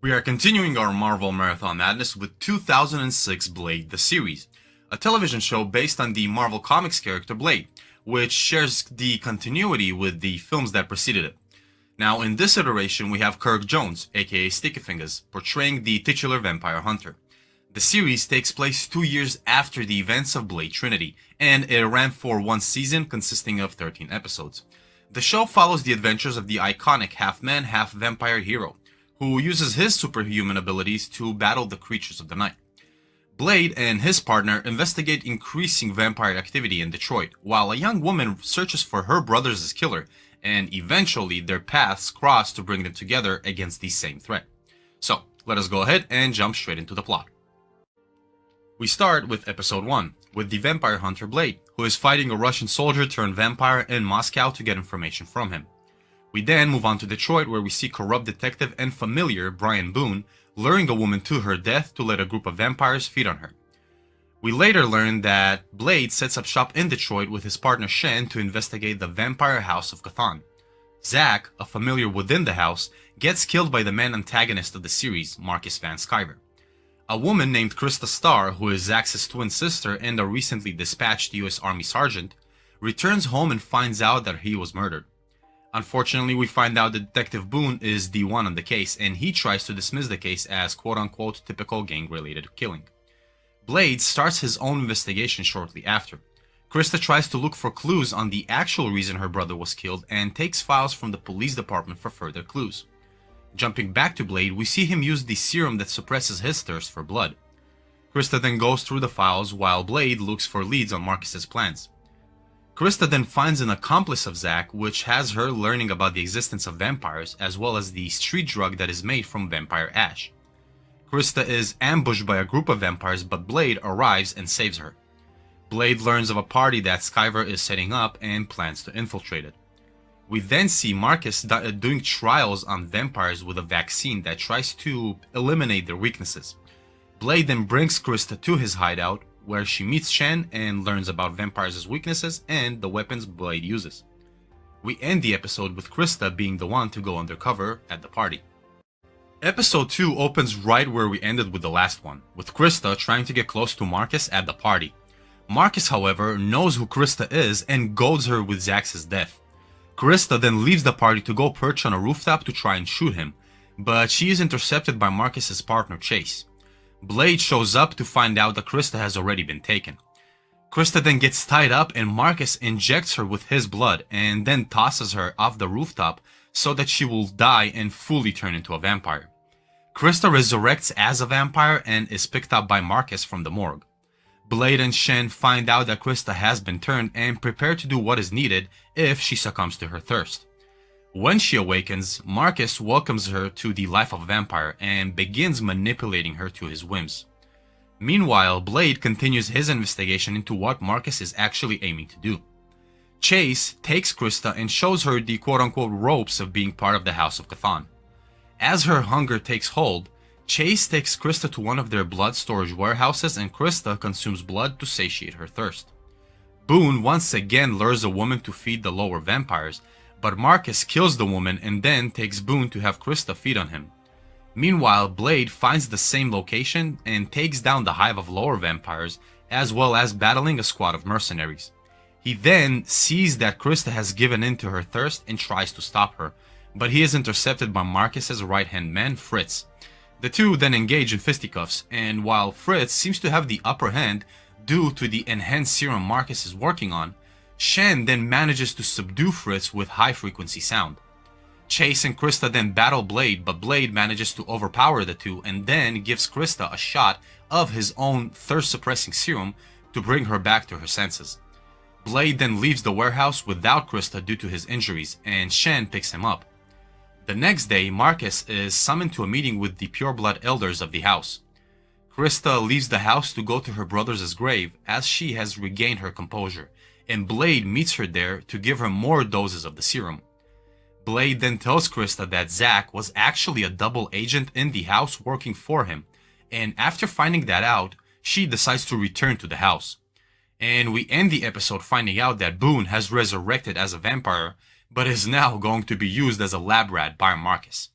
We are continuing our Marvel Marathon Madness with 2006 Blade the Series, a television show based on the Marvel Comics character Blade, which shares the continuity with the films that preceded it. Now, in this iteration, we have Kirk Jones, aka Sticky Fingaz, portraying the titular vampire hunter. The series takes place 2 years after the events of Blade Trinity, and it ran for one season consisting of 13 episodes. The show follows the adventures of the iconic half-man, half-vampire hero, who uses his superhuman abilities to battle the creatures of the night. Blade and his partner investigate increasing vampire activity in Detroit, while a young woman searches for her brother's killer, and eventually their paths cross to bring them together against the same threat. So, let us go ahead and jump straight into the plot. We start with episode 1, with the vampire hunter Blade, who is fighting a Russian soldier turned vampire in Moscow to get information from him. We then move on to Detroit, where we see corrupt detective and familiar Brian Boone luring a woman to her death to let a group of vampires feed on her. We later learn that Blade sets up shop in Detroit with his partner Shen to investigate the vampire house of Cthon. Zack, a familiar within the house, gets killed by the main antagonist of the series, Marcus Van Sciver. A woman named Krista Starr, who is Zack's twin sister and a recently dispatched US Army sergeant, returns home and finds out that he was murdered. Unfortunately, we find out that Detective Boone is the one on the case, and he tries to dismiss the case as quote-unquote typical gang-related killing. Blade starts his own investigation shortly after. Krista tries to look for clues on the actual reason her brother was killed and takes files from the police department for further clues. Jumping back to Blade, we see him use the serum that suppresses his thirst for blood. Krista then goes through the files while Blade looks for leads on Marcus's plans. Krista then finds an accomplice of Zack, which has her learning about the existence of vampires as well as the street drug that is made from vampire ash. Krista is ambushed by a group of vampires, but Blade arrives and saves her. Blade learns of a party that Sciver is setting up and plans to infiltrate it. We then see Marcus doing trials on vampires with a vaccine that tries to eliminate their weaknesses. Blade then brings Krista to his hideout, where she meets Shen and learns about vampires' weaknesses and the weapons Blade uses. We end the episode with Krista being the one to go undercover at the party. Episode 2 opens right where we ended with the last one, with Krista trying to get close to Marcus at the party. Marcus, however, knows who Krista is and goads her with Zack's death. Krista then leaves the party to go perch on a rooftop to try and shoot him, but she is intercepted by Marcus's partner Chase. Blade shows up to find out that Krista has already been taken. Krista then gets tied up and Marcus injects her with his blood and then tosses her off the rooftop so that she will die and fully turn into a vampire. Krista resurrects as a vampire and is picked up by Marcus from the morgue. Blade and Shen find out that Krista has been turned and prepare to do what is needed if she succumbs to her thirst. When she awakens, Marcus welcomes her to the life of a vampire and begins manipulating her to his whims. Meanwhile, Blade continues his investigation into what Marcus is actually aiming to do. Chase takes Krista and shows her the quote-unquote ropes of being part of the House of Cthon. As her hunger takes hold, Chase takes Krista to one of their blood storage warehouses and Krista consumes blood to satiate her thirst. Boone once again lures a woman to feed the lower vampires, but Marcus kills the woman and then takes Boone to have Krista feed on him. Meanwhile, Blade finds the same location and takes down the hive of lower vampires, as well as battling a squad of mercenaries. He then sees that Krista has given in to her thirst and tries to stop her, but he is intercepted by Marcus's right-hand man, Fritz. The two then engage in fisticuffs, and while Fritz seems to have the upper hand due to the enhanced serum Marcus is working on, Shen then manages to subdue Fritz with high-frequency sound. Chase and Krista then battle Blade, but Blade manages to overpower the two and then gives Krista a shot of his own thirst-suppressing serum to bring her back to her senses. Blade then leaves the warehouse without Krista due to his injuries, and Shen picks him up. The next day, Marcus is summoned to a meeting with the pureblood elders of the house. Krista leaves the house to go to her brother's grave as she has regained her composure, and Blade meets her there to give her more doses of the serum. Blade then tells Krista that Zack was actually a double agent in the house working for him, and after finding that out, she decides to return to the house. And we end the episode finding out that Boone has resurrected as a vampire, but is now going to be used as a lab rat by Marcus.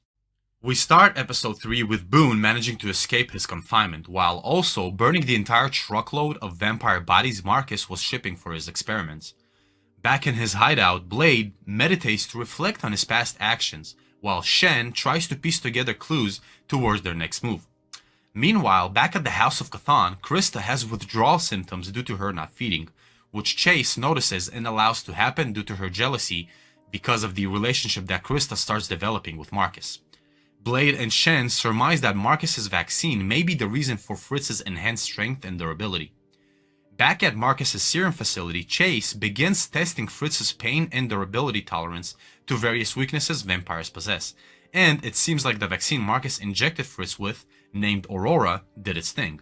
We start episode 3 with Boone managing to escape his confinement, while also burning the entire truckload of vampire bodies Marcus was shipping for his experiments. Back in his hideout, Blade meditates to reflect on his past actions, while Shen tries to piece together clues towards their next move. Meanwhile, back at the House of Chthon, Krista has withdrawal symptoms due to her not feeding, which Chase notices and allows to happen due to her jealousy because of the relationship that Krista starts developing with Marcus. Blade and Shen surmise that Marcus's vaccine may be the reason for Fritz's enhanced strength and durability. Back at Marcus's serum facility, Chase begins testing Fritz's pain and durability tolerance to various weaknesses vampires possess, and it seems like the vaccine Marcus injected Fritz with, named Aurora, did its thing.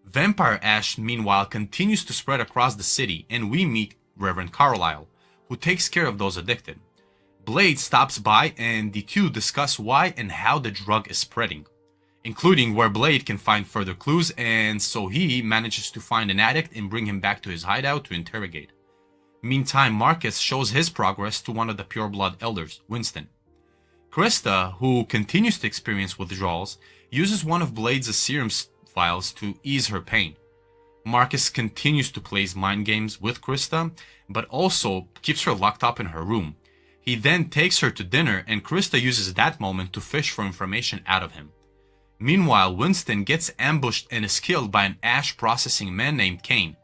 Vampire ash, meanwhile, continues to spread across the city, and we meet Reverend Carlisle, who takes care of those addicted. Blade stops by and the two discuss why and how the drug is spreading, including where Blade can find further clues, and so he manages to find an addict and bring him back to his hideout to interrogate. Meantime, Marcus shows his progress to one of the pureblood elders, Winston. Krista, who continues to experience withdrawals, uses one of Blade's serum vials to ease her pain. Marcus continues to play mind games with Krista, but also keeps her locked up in her room. He then takes her to dinner, and Krista uses that moment to fish for information out of him. Meanwhile, Winston gets ambushed and is killed by an ash processing man named Kane.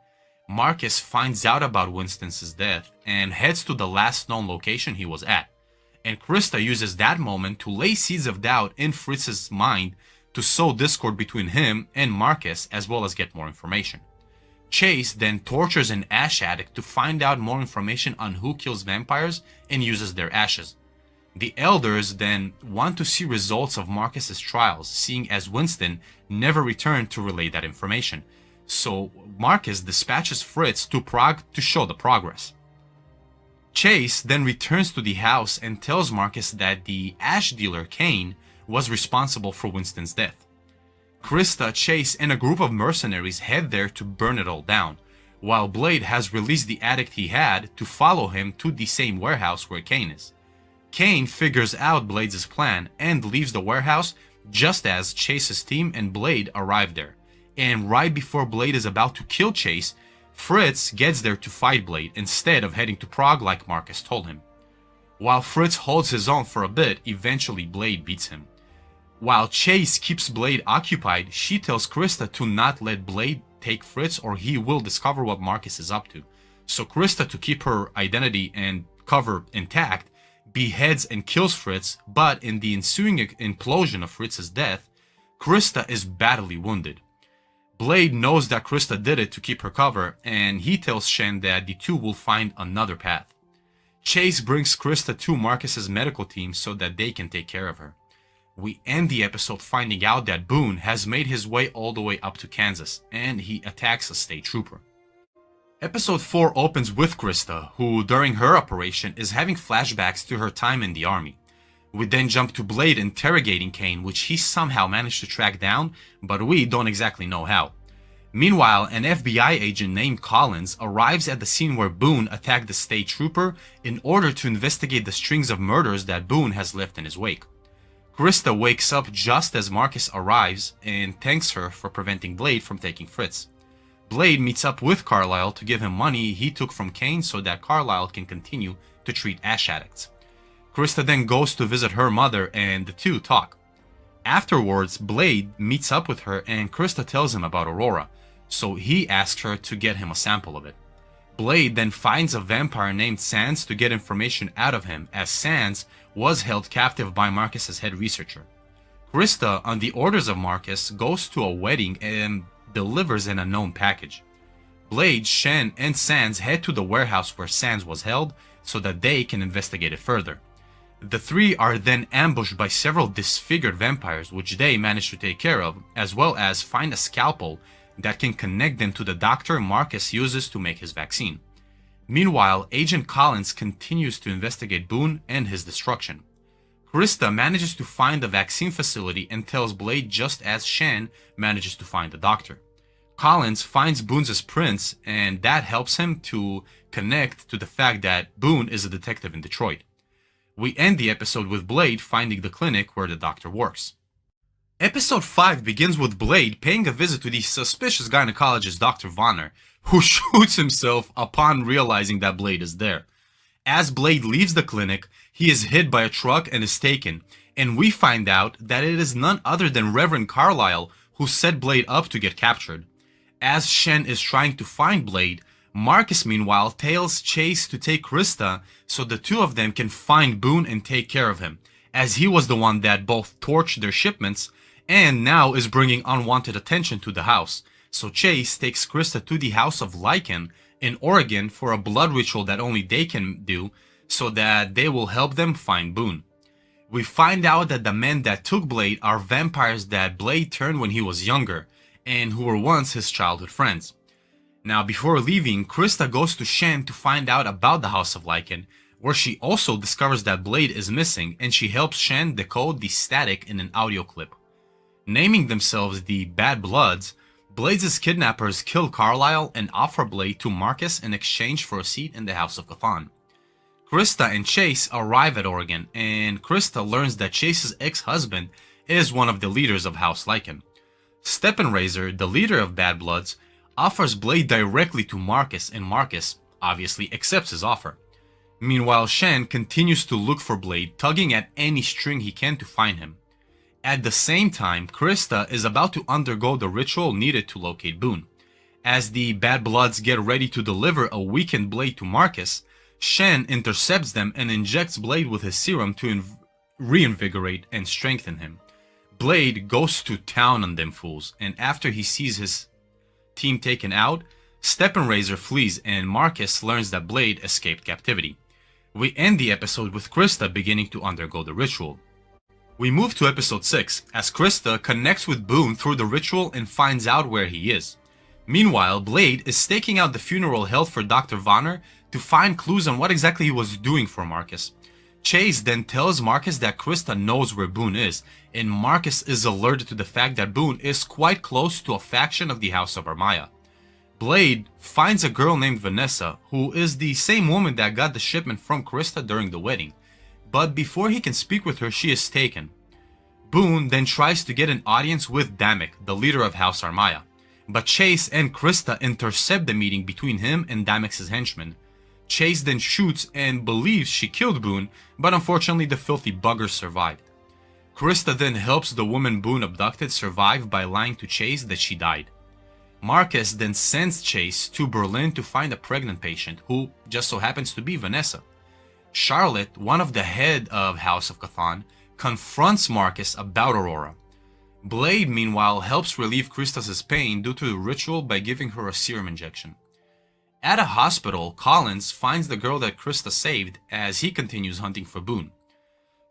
Marcus finds out about Winston's death and heads to the last known location he was at, and Krista uses that moment to lay seeds of doubt in Fritz's mind to sow discord between him and Marcus, as well as get more information. Chase then tortures an ash addict to find out more information on who kills vampires and uses their ashes. The elders then want to see results of Marcus's trials, seeing as Winston never returned to relay that information. So Marcus dispatches Fritz to Prague to show the progress. Chase then returns to the house and tells Marcus that the ash dealer Kane was responsible for Winston's death. Krista, Chase, and a group of mercenaries head there to burn it all down, while Blade has released the addict he had to follow him to the same warehouse where Kane is. Kane figures out Blade's plan and leaves the warehouse just as Chase's team and Blade arrive there. And right before Blade is about to kill Chase, Fritz gets there to fight Blade instead of heading to Prague like Marcus told him. While Fritz holds his own for a bit, eventually Blade beats him. While Chase keeps Blade occupied, she tells Krista to not let Blade take Fritz or he will discover what Marcus is up to. So Krista, to keep her identity and cover intact, beheads and kills Fritz, but in the ensuing implosion of Fritz's death, Krista is badly wounded. Blade knows that Krista did it to keep her cover, and he tells Shen that the two will find another path. Chase brings Krista to Marcus's medical team so that they can take care of her. We end the episode finding out that Boone has made his way all the way up to Kansas, and he attacks a state trooper. Episode 4 opens with Krista, who during her operation is having flashbacks to her time in the army. We then jump to Blade interrogating Kane, which he somehow managed to track down, but we don't exactly know how. Meanwhile, an FBI agent named Collins arrives at the scene where Boone attacked the state trooper in order to investigate the strings of murders that Boone has left in his wake. Krista wakes up just as Marcus arrives and thanks her for preventing Blade from taking Fritz. Blade meets up with Carlisle to give him money he took from Kane so that Carlisle can continue to treat ash addicts. Krista then goes to visit her mother and the two talk. Afterwards, Blade meets up with her and Krista tells him about Aurora, so he asks her to get him a sample of it. Blade then finds a vampire named Sands to get information out of him, as Sands was held captive by Marcus's head researcher. Krista, on the orders of Marcus, goes to a wedding and delivers an unknown package. Blade, Shen, and Sands head to the warehouse where Sands was held so that they can investigate it further. The three are then ambushed by several disfigured vampires, which they manage to take care of, as well as find a scalpel that can connect them to the doctor Marcus uses to make his vaccine. Meanwhile, Agent Collins continues to investigate Boone and his destruction. Krista manages to find the vaccine facility and tells Blade just as Shen manages to find the doctor. Collins finds Boone's prints, and that helps him to connect to the fact that Boone is a detective in Detroit. We end the episode with Blade finding the clinic where the doctor works. Episode 5 begins with Blade paying a visit to the suspicious gynecologist Dr. Vonner, who shoots himself upon realizing that Blade is there. As Blade leaves the clinic, he is hit by a truck and is taken, and we find out that it is none other than Reverend Carlisle who set Blade up to get captured. As Shen is trying to find Blade, Marcus meanwhile tells Chase to take Krista so the two of them can find Boone and take care of him, as he was the one that both torched their shipments and now is bringing unwanted attention to the house. So Chase takes Krista to the House of Lycan in Oregon for a blood ritual that only they can do so that they will help them find Boone. We find out that the men that took Blade are vampires that Blade turned when he was younger and who were once his childhood friends. Now before leaving, Krista goes to Shen to find out about the House of Lycan, where she also discovers that Blade is missing, and she helps Shen decode the static in an audio clip. Naming themselves the Bad Bloods, Blade's kidnappers kill Carlisle and offer Blade to Marcus in exchange for a seat in the House of Chthon. Krista and Chase arrive at Oregon, and Krista learns that Chase's ex-husband is one of the leaders of House Lycan. Steppenraiser, the leader of Bad Bloods, offers Blade directly to Marcus, and Marcus obviously accepts his offer. Meanwhile, Shen continues to look for Blade, tugging at any string he can to find him. At the same time, Krista is about to undergo the ritual needed to locate Boone. As the Bad Bloods get ready to deliver a weakened Blade to Marcus, Shen intercepts them and injects Blade with his serum to reinvigorate and strengthen him. Blade goes to town on them fools, and after he sees his team taken out, Steppenraiser flees and Marcus learns that Blade escaped captivity. We end the episode with Krista beginning to undergo the ritual. We move to episode 6 as Krista connects with Boone through the ritual and finds out where he is. Meanwhile, Blade is staking out the funeral held for Dr. Vonner to find clues on what exactly he was doing for Marcus. Chase then tells Marcus that Krista knows where Boone is, and Marcus is alerted to the fact that Boone is quite close to a faction of the House of Armaya. Blade finds a girl named Vanessa, who is the same woman that got the shipment from Krista during the wedding, but before he can speak with her, she is taken. Boone then tries to get an audience with Damek, the leader of House Armaya, but Chase and Krista intercept the meeting between him and Damek's henchmen. Chase then shoots and believes she killed Boone, but unfortunately the filthy bugger survived. Krista then helps the woman Boone abducted survive by lying to Chase that she died. Marcus then sends Chase to Berlin to find a pregnant patient, who just so happens to be Vanessa. Charlotte, one of the head of House of Chthon, confronts Marcus about Aurora. Blade, meanwhile, helps relieve Krista's pain due to the ritual by giving her a serum injection. At a hospital, Collins finds the girl that Krista saved as he continues hunting for Boone.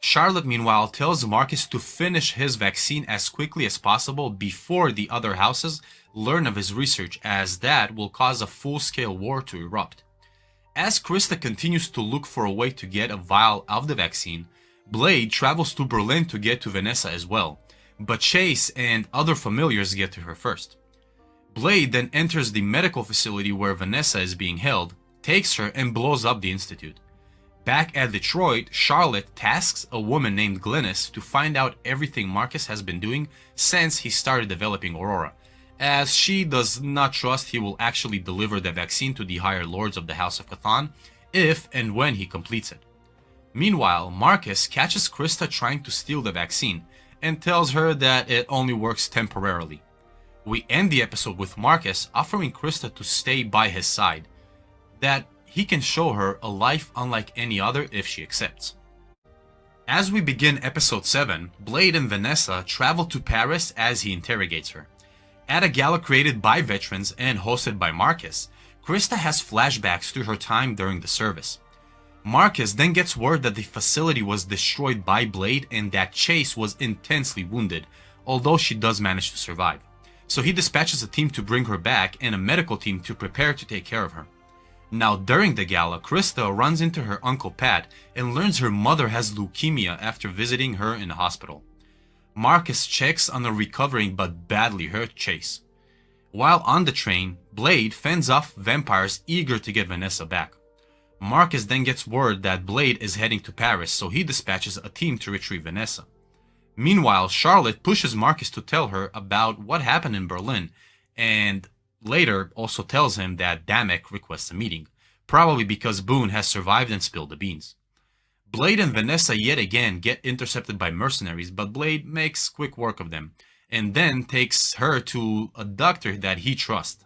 Charlotte, meanwhile, tells Marcus to finish his vaccine as quickly as possible before the other houses learn of his research, as that will cause a full-scale war to erupt. As Krista continues to look for a way to get a vial of the vaccine, Blade travels to Berlin to get to Vanessa as well, but Chase and other familiars get to her first. Blade then enters the medical facility where Vanessa is being held, takes her, and blows up the institute. Back at Detroit, Charlotte tasks a woman named Glynis to find out everything Marcus has been doing since he started developing Aurora, as she does not trust he will actually deliver the vaccine to the higher lords of the House of Chthon if and when he completes it. Meanwhile, Marcus catches Krista trying to steal the vaccine and tells her that it only works temporarily. We end the episode with Marcus offering Krista to stay by his side, that he can show her a life unlike any other if she accepts. As we begin episode 7, Blade and Vanessa travel to Paris as he interrogates her. At a gala created by veterans and hosted by Marcus, Krista has flashbacks to her time during the service. Marcus then gets word that the facility was destroyed by Blade and that Chase was intensely wounded, although she does manage to survive. So he dispatches a team to bring her back and a medical team to prepare to take care of her. Now during the gala, Krista runs into her uncle Pat and learns her mother has leukemia after visiting her in the hospital. Marcus checks on a recovering but badly hurt Chase. While on the train, Blade fends off vampires eager to get Vanessa back. Marcus then gets word that Blade is heading to Paris, so he dispatches a team to retrieve Vanessa. Meanwhile, Charlotte pushes Marcus to tell her about what happened in Berlin, and later also tells him that Damek requests a meeting, probably because Boone has survived and spilled the beans. Blade and Vanessa yet again get intercepted by mercenaries, but Blade makes quick work of them, and then takes her to a doctor that he trusts.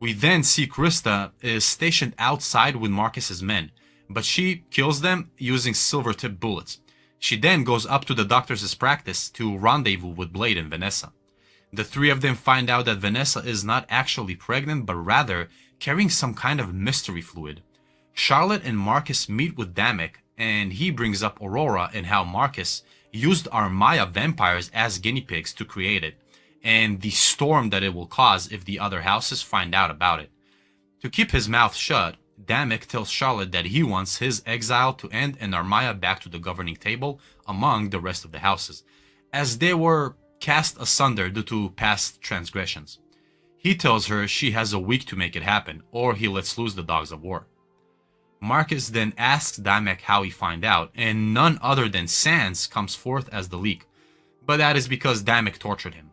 We then see Krista is stationed outside with Marcus's men, but she kills them using silver-tipped bullets. She then goes up to the doctor's practice to rendezvous with Blade and Vanessa. The three of them find out that Vanessa is not actually pregnant, but rather carrying some kind of mystery fluid. Charlotte and Marcus meet with Damek, and he brings up Aurora and how Marcus used our Maya vampires as guinea pigs to create it, and the storm that it will cause if the other houses find out about it. To keep his mouth shut, Damek tells Charlotte that he wants his exile to end and Armaya back to the governing table among the rest of the houses, as they were cast asunder due to past transgressions. He tells her she has a week to make it happen, or he lets loose the dogs of war. Marcus then asks Damek how he found out, and none other than Sans comes forth as the leak, but that is because Damek tortured him.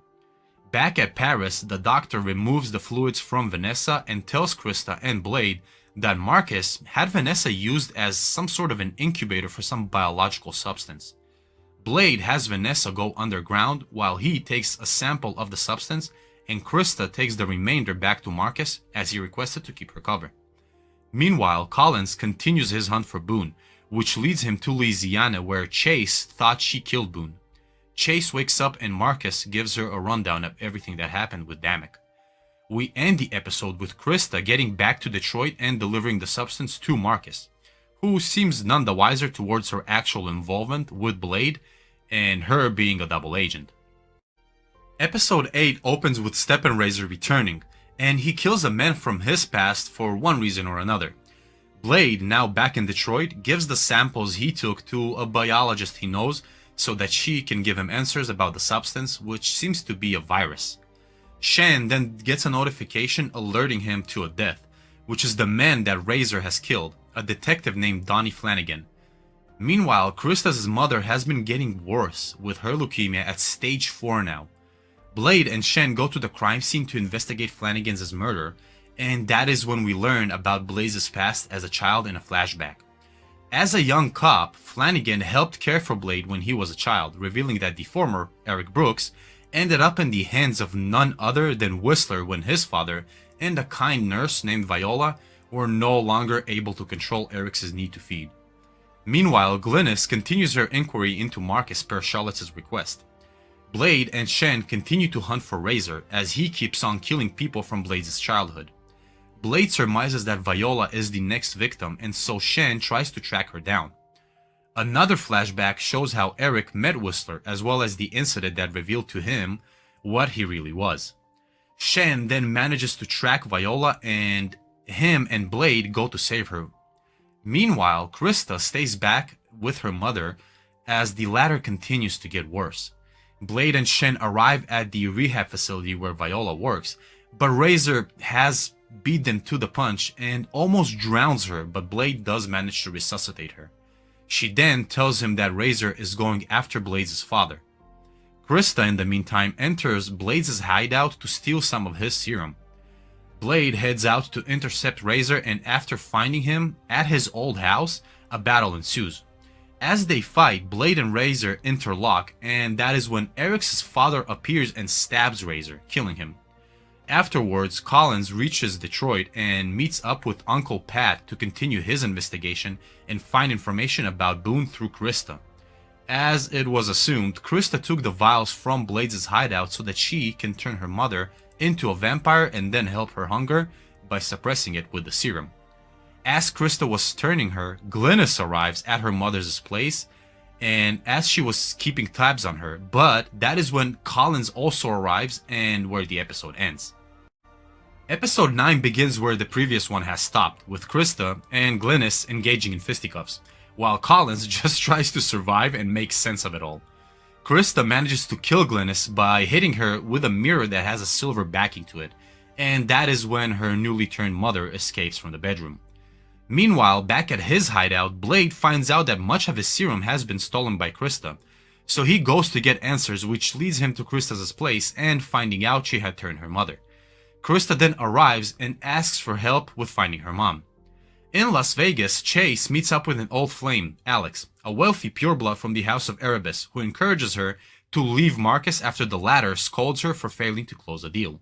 Back at Paris, the doctor removes the fluids from Vanessa and tells Krista and Blade that Marcus had Vanessa used as some sort of an incubator for some biological substance. Blade has Vanessa go underground while he takes a sample of the substance, and Krista takes the remainder back to Marcus as he requested to keep her cover. Meanwhile, Collins continues his hunt for Boone, which leads him to Louisiana where Chase thought she killed Boone. Chase wakes up and Marcus gives her a rundown of everything that happened with Damek. We end the episode with Krista getting back to Detroit and delivering the substance to Marcus, who seems none the wiser towards her actual involvement with Blade and her being a double agent. Episode 8 opens with Steppenrazor returning, and he kills a man from his past for one reason or another. Blade, now back in Detroit, gives the samples he took to a biologist he knows so that she can give him answers about the substance, which seems to be a virus. Shan then gets a notification alerting him to a death, which is the man that Razor has killed, a detective named Donnie Flanagan. Meanwhile, Krista's mother has been getting worse, with her leukemia at stage 4 now. Blade and Shen go to the crime scene to investigate Flanagan's murder, and that is when we learn about Blaze's past as a child in a flashback. As a young cop, Flanagan helped care for Blade when he was a child, revealing that the former, Eric Brooks, ended up in the hands of none other than Whistler when his father and a kind nurse named Viola were no longer able to control Eric's need to feed. Meanwhile, Glynis continues her inquiry into Marcus per Charlotte's request. Blade and Shen continue to hunt for Razor as he keeps on killing people from Blade's childhood. Blade surmises that Viola is the next victim, and so Shen tries to track her down. Another flashback shows how Eric met Whistler, as well as the incident that revealed to him what he really was. Shen then manages to track Viola, and him and Blade go to save her. Meanwhile, Krista stays back with her mother as the latter continues to get worse. Blade and Shen arrive at the rehab facility where Viola works, but Razor has beat them to the punch and almost drowns her, but Blade does manage to resuscitate her. She then tells him that Razor is going after Blade's father. Krista, in the meantime, enters Blade's hideout to steal some of his serum. Blade heads out to intercept Razor, and after finding him at his old house, a battle ensues. As they fight, Blade and Razor interlock, and that is when Eric's father appears and stabs Razor, killing him. Afterwards, Collins reaches Detroit and meets up with Uncle Pat to continue his investigation and find information about Boone through Krista. As it was assumed, Krista took the vials from Blade's hideout so that she can turn her mother into a vampire and then help her hunger by suppressing it with the serum. As Krista was turning her, Glynis arrives at her mother's place, and as she was keeping tabs on her, but that is when Collins also arrives and where the episode ends. Episode 9 begins where the previous one has stopped, with Krista and Glynis engaging in fisticuffs, while Collins just tries to survive and make sense of it all. Krista manages to kill Glynis by hitting her with a mirror that has a silver backing to it, and that is when her newly turned mother escapes from the bedroom. Meanwhile, back at his hideout, Blade finds out that much of his serum has been stolen by Krista. So he goes to get answers, which leads him to Krista's place and finding out she had turned her mother. Krista then arrives and asks for help with finding her mom. In Las Vegas, Chase meets up with an old flame, Alex, a wealthy pureblood from the House of Erebus, who encourages her to leave Marcus after the latter scolds her for failing to close a deal.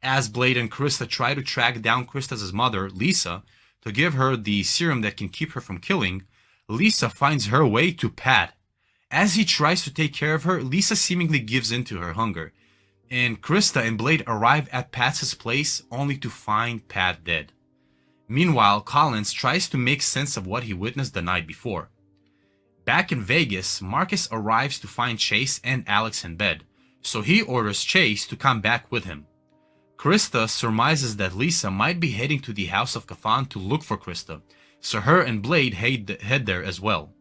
As Blade and Krista try to track down Krista's mother, Lisa, to give her the serum that can keep her from killing, Lisa finds her way to Pat. As he tries to take care of her, Lisa seemingly gives in to her hunger, and Krista and Blade arrive at Pat's place only to find Pat dead. Meanwhile, Collins tries to make sense of what he witnessed the night before. Back in Vegas, Marcus arrives to find Chase and Alex in bed, so he orders Chase to come back with him. Krista surmises that Lisa might be heading to the House of Cthon to look for Krista, so her and Blade head there as well.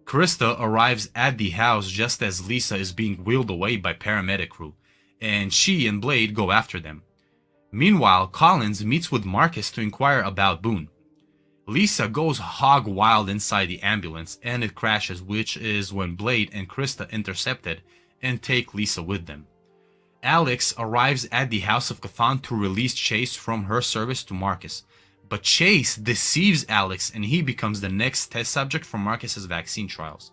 Krista arrives at the house just as Lisa is being wheeled away by paramedic crew, and she and Blade go after them. Meanwhile, Collins meets with Marcus to inquire about Boone. Lisa goes hog wild inside the ambulance and it crashes, which is when Blade and Krista intercept it and take Lisa with them. Alex arrives at the House of Cthon to release Chase from her service to Marcus, but Chase deceives Alex and he becomes the next test subject for Marcus's vaccine trials.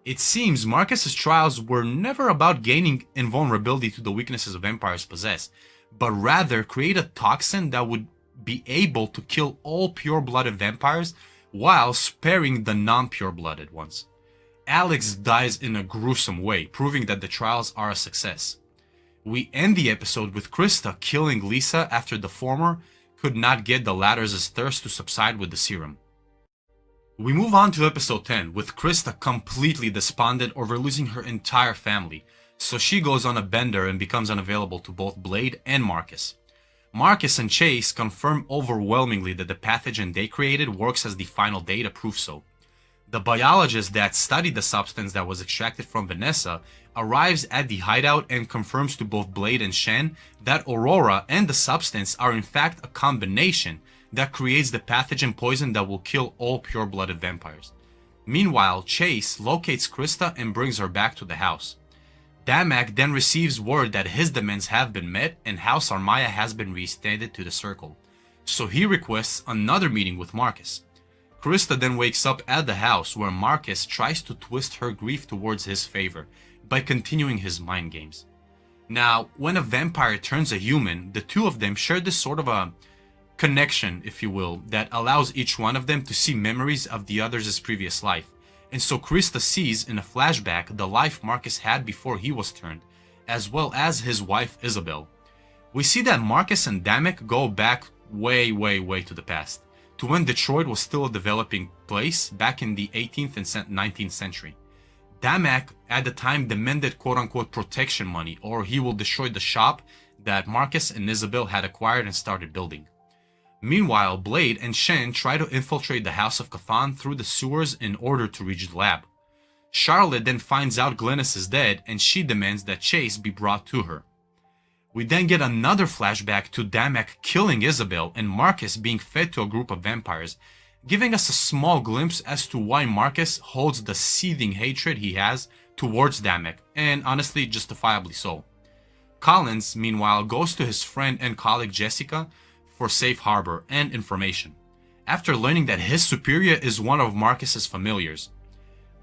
It seems Marcus's trials were never about gaining invulnerability to the weaknesses vampires possess, but rather create a toxin that would be able to kill all pure-blooded vampires while sparing the non-pure-blooded ones. Alex dies in a gruesome way, proving that the trials are a success. We end the episode with Krista killing Lisa after the former could not get the latter's thirst to subside with the serum. We move on to episode 10 with Krista completely despondent over losing her entire family, so she goes on a bender and becomes unavailable to both Blade and Marcus. Marcus and Chase confirm overwhelmingly that the pathogen they created works as the final data proof so. The biologist that studied the substance that was extracted from Vanessa arrives at the hideout and confirms to both Blade and Shen that Aurora and the substance are in fact a combination that creates the pathogen poison that will kill all pure-blooded vampires. Meanwhile, Chase locates Krista and brings her back to the house. Damak then receives word that his demands have been met and House Armaya has been reinstated to the circle, so he requests another meeting with Marcus. Krista then wakes up at the house where Marcus tries to twist her grief towards his favor by continuing his mind games. Now, when a vampire turns a human, the two of them share this sort of a connection, if you will, that allows each one of them to see memories of the other's previous life. And so Krista sees in a flashback the life Marcus had before he was turned, as well as his wife Isabel. We see that Marcus and Damak go back way to the past, to when Detroit was still a developing place back in the 18th and 19th century. Damak at the time demanded quote-unquote protection money, or he will destroy the shop that Marcus and Isabel had acquired and started building. Meanwhile, Blade and Shen try to infiltrate the House of Cthon through the sewers in order to reach the lab. Charlotte then finds out Glynis is dead and she demands that Chase be brought to her. We then get another flashback to Damak killing Isabel and Marcus being fed to a group of vampires, giving us a small glimpse as to why Marcus holds the seething hatred he has towards Damak, and honestly justifiably so. Collins, meanwhile, goes to his friend and colleague Jessica for safe harbor and information, after learning that his superior is one of Marcus's familiars.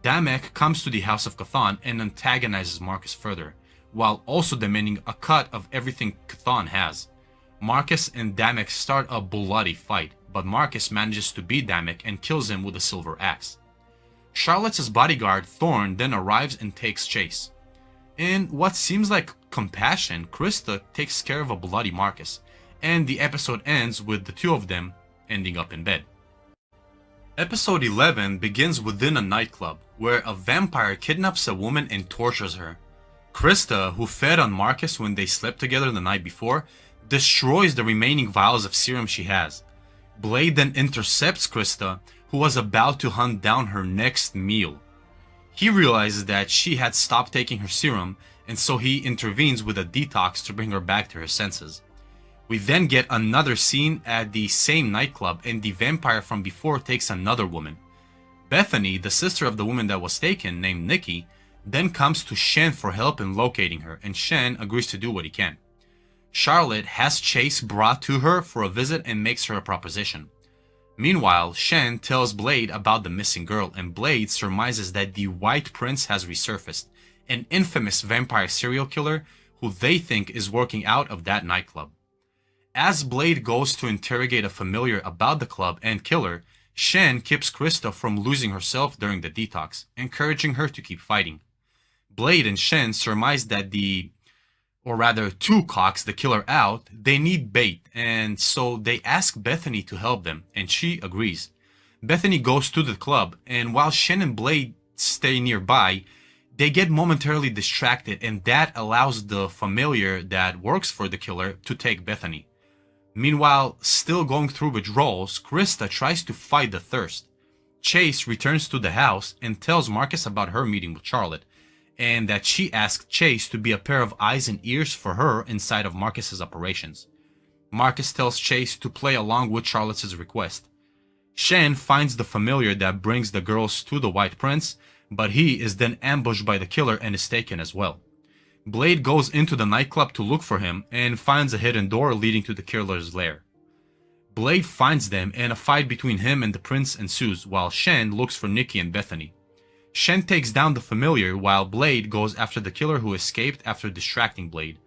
Damak comes to the House of Cthon and antagonizes Marcus further, while also demanding a cut of everything Cthon has. Marcus and Damak start a bloody fight, but Marcus manages to beat Damak and kills him with a silver axe. Charlotte's bodyguard Thorn then arrives and takes Chase. In what seems like compassion, Krista takes care of a bloody Marcus, and the episode ends with the two of them ending up in bed. Episode 11 begins within a nightclub, where a vampire kidnaps a woman and tortures her. Krista, who fed on Marcus when they slept together the night before, destroys the remaining vials of serum she has. Blade then intercepts Krista, who was about to hunt down her next meal. He realizes that she had stopped taking her serum, and so he intervenes with a detox to bring her back to her senses. We then get another scene at the same nightclub, and the vampire from before takes another woman. Bethany, the sister of the woman that was taken, named Nikki, then comes to Shen for help in locating her, and Shen agrees to do what he can. Charlotte has Chase brought to her for a visit and makes her a proposition. Meanwhile, Shen tells Blade about the missing girl, and Blade surmises that the White Prince has resurfaced, an infamous vampire serial killer who they think is working out of that nightclub. As Blade goes to interrogate a familiar about the club and killer, Shen keeps Krista from losing herself during the detox, encouraging her to keep fighting. Blade and Shen surmise that to cox the killer out, they need bait, and so they ask Bethany to help them, and she agrees. Bethany goes to the club, and while Shen and Blade stay nearby, they get momentarily distracted, and that allows the familiar that works for the killer to take Bethany. Meanwhile, still going through withdrawals, Krista tries to fight the thirst. Chase returns to the house and tells Marcus about her meeting with Charlotte, and that she asked Chase to be a pair of eyes and ears for her inside of Marcus's operations. Marcus tells Chase to play along with Charlotte's request. Shen finds the familiar that brings the girls to the White Prince, but he is then ambushed by the killer and is taken as well. Blade goes into the nightclub to look for him and finds a hidden door leading to the killer's lair. Blade finds them and a fight between him and the prince ensues while Shen looks for Nikki and Bethany. Shen takes down the familiar while Blade goes after the killer who escaped after distracting Blade.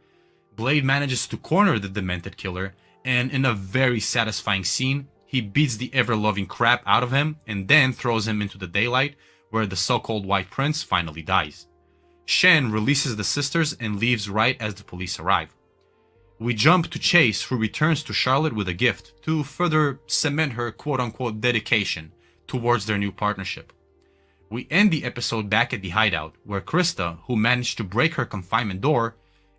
Blade manages to corner the demented killer, and in a very satisfying scene, he beats the ever-loving crap out of him and then throws him into the daylight where the so-called White Prince finally dies. Shen releases the sisters and leaves right as the police arrive. We jump to Chase, who returns to Charlotte with a gift to further cement her quote-unquote dedication towards their new partnership. We end the episode back at the hideout, where Krista, who managed to break her confinement door,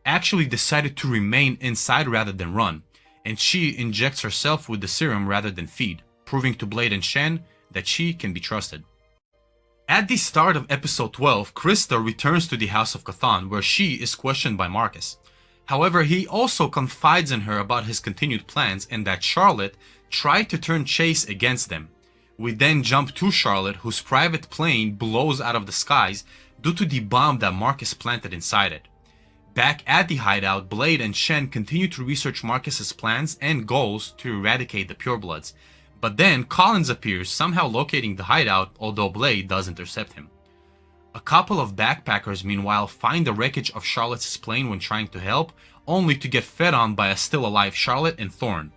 actually decided to remain inside rather than run, and she injects herself with the serum rather than feed, proving to Blade and Shen that she can be trusted. At the start of episode 12, Krista returns to the House of Chthon, where she is questioned by Marcus. However, he also confides in her about his continued plans and that Charlotte tried to turn Chase against them. We then jump to Charlotte, whose private plane blows out of the skies due to the bomb that Marcus planted inside it. Back at the hideout, Blade and Shen continue to research Marcus's plans and goals to eradicate the purebloods. But then Collins appears, somehow locating the hideout, although Blade does intercept him. A couple of backpackers meanwhile find the wreckage of Charlotte's plane when trying to help, only to get fed on by a still alive Charlotte and Thorne.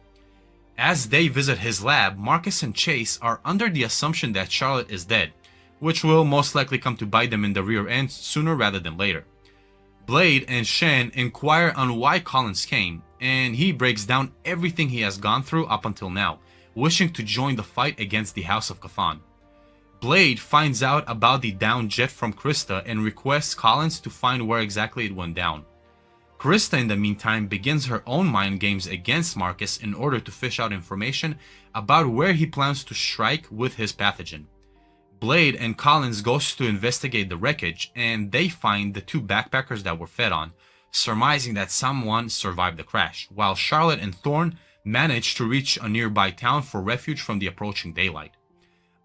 As they visit his lab, Marcus and Chase are under the assumption that Charlotte is dead, which will most likely come to bite them in the rear end sooner rather than later. Blade and Shen inquire on why Collins came, and he breaks down everything he has gone through up until now, wishing to join the fight against the House of Chthon. Blade finds out about the downed jet from Krista and requests Collins to find where exactly it went down. Krista, in the meantime, begins her own mind games against Marcus in order to fish out information about where he plans to strike with his pathogen. Blade and Collins goes to investigate the wreckage, and they find the two backpackers that were fed on, surmising that someone survived the crash, while Charlotte and Thorne manage to reach a nearby town for refuge from the approaching daylight.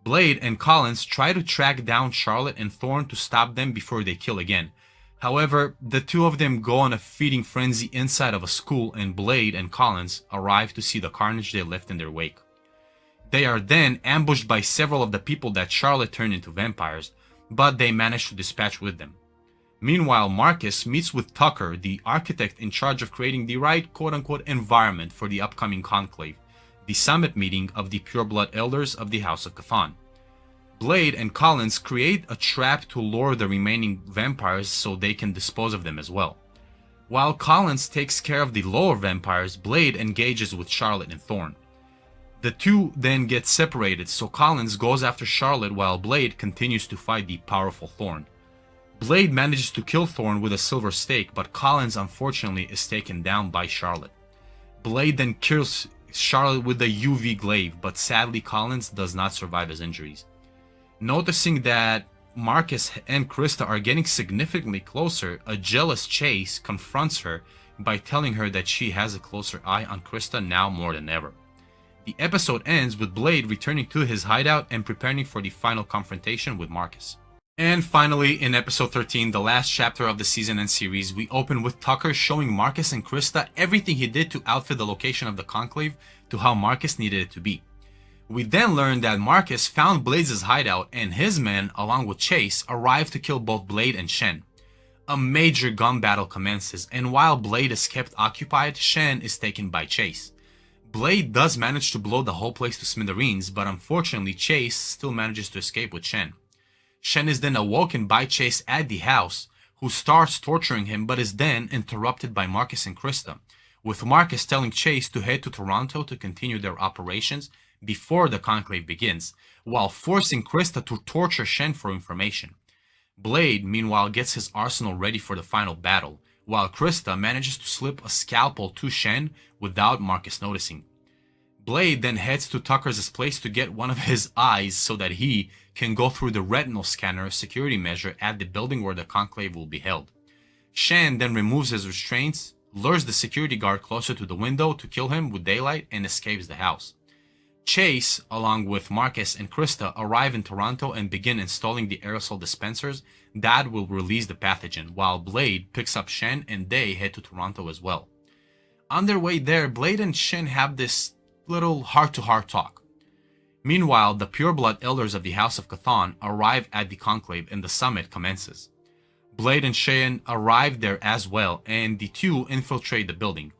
Blade and Collins try to track down Charlotte and Thorne to stop them before they kill again. However, the two of them go on a feeding frenzy inside of a school, and Blade and Collins arrive to see the carnage they left in their wake. They are then ambushed by several of the people that Charlotte turned into vampires, but they manage to dispatch with them. Meanwhile, Marcus meets with Tucker, the architect in charge of creating the right quote-unquote environment for the upcoming conclave, the summit meeting of the pureblood elders of the House of Chthon. Blade and Collins create a trap to lure the remaining vampires so they can dispose of them as well. While Collins takes care of the lower vampires, Blade engages with Charlotte and Thorne. The two then get separated, so Collins goes after Charlotte while Blade continues to fight the powerful Thorne. Blade manages to kill Thorne with a silver stake, but Collins unfortunately is taken down by Charlotte. Blade then kills Charlotte with a UV glaive, but sadly Collins does not survive his injuries. Noticing that Marcus and Krista are getting significantly closer, a jealous Chase confronts her by telling her that she has a closer eye on Krista now more than ever. The episode ends with Blade returning to his hideout and preparing for the final confrontation with Marcus. And finally, in episode 13, the last chapter of the season and series, we open with Tucker showing Marcus and Krista everything he did to outfit the location of the Conclave to how Marcus needed it to be. We then learn that Marcus found Blade's hideout and his men, along with Chase, arrived to kill both Blade and Shen. A major gun battle commences, and while Blade is kept occupied, Shen is taken by Chase. Blade does manage to blow the whole place to smithereens, but unfortunately Chase still manages to escape with Shen. Shen is then awoken by Chase at the house, who starts torturing him but is then interrupted by Marcus and Krista, with Marcus telling Chase to head to Toronto to continue their operations before the Conclave begins, while forcing Krista to torture Shen for information. Blade, meanwhile, gets his arsenal ready for the final battle, while Krista manages to slip a scalpel to Shen without Marcus noticing. Blade then heads to Tucker's place to get one of his eyes so that he can go through the retinal scanner security measure at the building where the Conclave will be held. Shen then removes his restraints, lures the security guard closer to the window to kill him with daylight, and escapes the house. Chase, along with Marcus and Krista, arrive in Toronto and begin installing the aerosol dispensers that will release the pathogen, while Blade picks up Shen and they head to Toronto as well. On their way there, Blade and Shen have this little heart-to-heart talk. Meanwhile, the pureblood elders of the House of Chthon arrive at the Conclave and the summit commences. Blade and Shen arrive there as well, and the two infiltrate the building.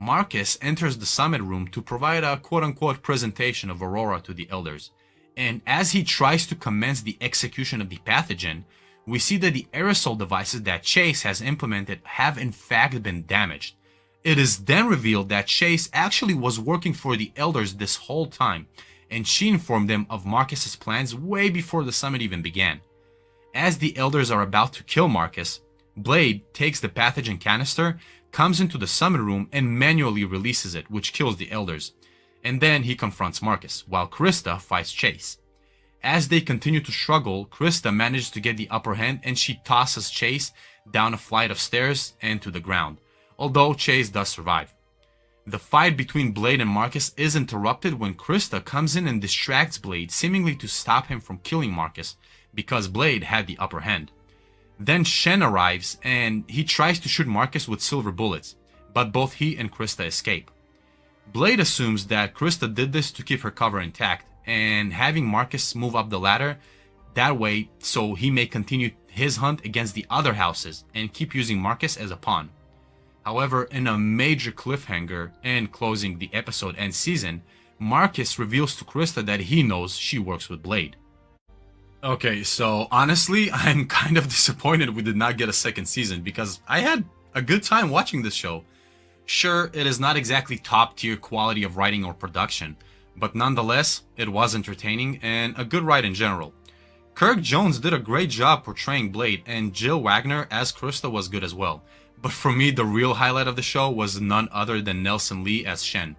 Marcus enters the summit room to provide a quote-unquote presentation of Aurora to the elders, and as he tries to commence the execution of the pathogen, we see that the aerosol devices that Chase has implemented have in fact been damaged. It is then revealed that Chase actually was working for the elders this whole time, and she informed them of Marcus's plans way before the summit even began. As the elders are about to kill Marcus, Blade takes the pathogen canister, comes into the summit room, and manually releases it, which kills the elders. And then he confronts Marcus, while Krista fights Chase. As they continue to struggle, Krista manages to get the upper hand and she tosses Chase down a flight of stairs and to the ground, although Chase does survive. The fight between Blade and Marcus is interrupted when Krista comes in and distracts Blade, seemingly to stop him from killing Marcus, because Blade had the upper hand. Then Shen arrives and he tries to shoot Marcus with silver bullets, but both he and Krista escape. Blade assumes that Krista did this to keep her cover intact, and having Marcus move up the ladder that way so he may continue his hunt against the other houses and keep using Marcus as a pawn. However, in a major cliffhanger and closing the episode and season, Marcus reveals to Krista that he knows she works with Blade. Okay, so honestly, I'm kind of disappointed we did not get a second season because I had a good time watching this show. Sure, it is not exactly top tier quality of writing or production, but nonetheless, it was entertaining and a good ride in general. Kirk Jones did a great job portraying Blade, and Jill Wagner as Krista was good as well. But for me, the real highlight of the show was none other than Nelson Lee as Shen.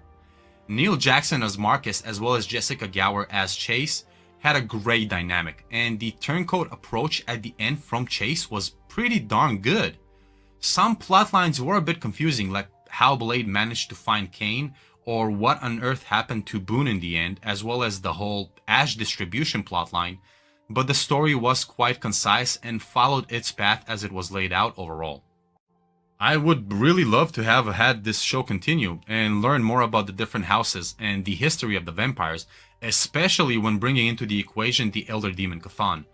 Neil Jackson as Marcus, as well as Jessica Gower as Chase, had a great dynamic, and the turncoat approach at the end from Chase was pretty darn good. Some plotlines were a bit confusing, like how Blade managed to find Kane, or what on earth happened to Boone in the end, as well as the whole Ash distribution plotline, but the story was quite concise and followed its path as it was laid out overall. I would really love to have had this show continue and learn more about the different houses and the history of the vampires, especially when bringing into the equation the Elder Demon Chthon,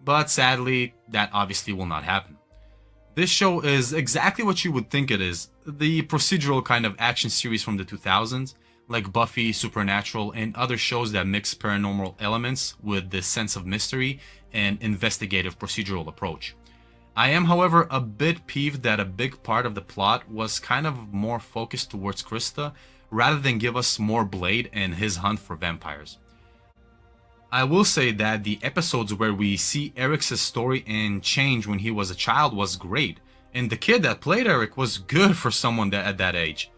but sadly, that obviously will not happen. This show is exactly what you would think it is, the procedural kind of action series from the 2000s, like Buffy, Supernatural, and other shows that mix paranormal elements with this sense of mystery and investigative procedural approach. I am, however, a bit peeved that a big part of the plot was kind of more focused towards Krista, rather than give us more Blade and his hunt for vampires. I will say that the episodes where we see Eric's story and change when he was a child was great, and the kid that played Eric was good for someone at that age.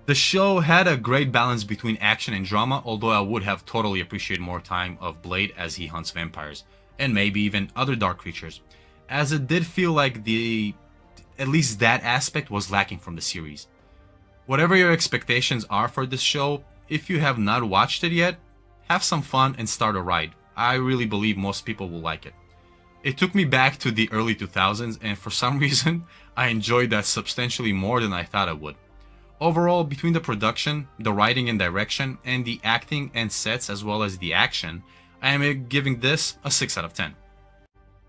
The show had a great balance between action and drama, although I would have totally appreciated more time of Blade as he hunts vampires. and maybe even other dark creatures, as it did feel like at least that aspect was lacking from the series. Whatever your expectations are for this show, if you have not watched it yet, have some fun and start a ride. I really believe most people will like it. It took me back to the early 2000s, and for some reason, I enjoyed that substantially more than I thought I would. Overall, between the production, the writing and direction, and the acting and sets as well as the action, I am giving this a 6 out of 10.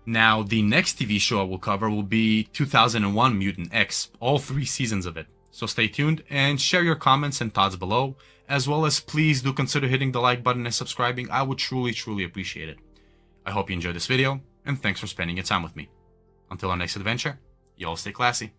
Now, the next TV show I will cover will be 2001 Mutant X, all 3 seasons of it. So stay tuned and share your comments and thoughts below, as well as please do consider hitting the like button and subscribing. I would truly appreciate it. I hope you enjoyed this video, and thanks for spending your time with me. Until our next adventure, y'all stay classy.